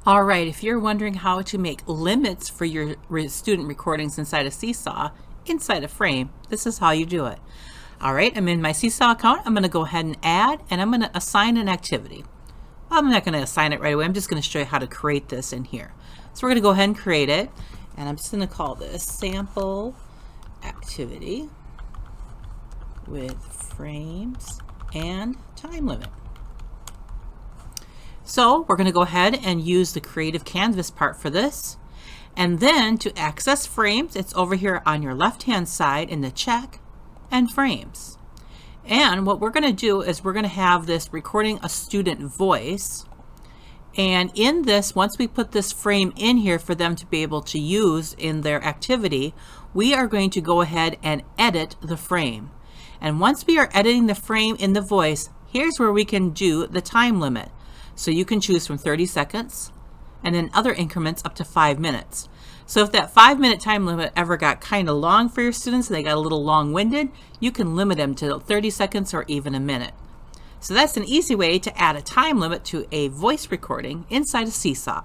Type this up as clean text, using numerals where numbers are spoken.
All right, if you're wondering how to make limits for your student recordings inside a Seesaw, inside a frame, this is how you do it. All right, I'm in my Seesaw account. I'm going to go ahead and add, and I'm going to assign an activity. I'm not going to assign it right away. I'm just going to show you how to create this in here. So we're going to go ahead and create it, and I'm just going to call this sample activity with frames and time limit. So we're going to go ahead and use the Creative Canvas part for this. And then to access frames, it's over here on your left-hand side in the check and frames. And what we're going to do is we're going to have this recording a student voice. And in this, once we put this frame in here for them to be able to use in their activity, we are going to go ahead and edit the frame. And once we are editing the frame in the voice, here's where we can do the time limit. So you can choose from 30 seconds and then other increments up to 5 minutes. So if that 5-minute time limit ever got kind of long for your students and they got a little long-winded, you can limit them to 30 seconds or even a minute. So that's an easy way to add a time limit to a voice recording inside a Seesaw.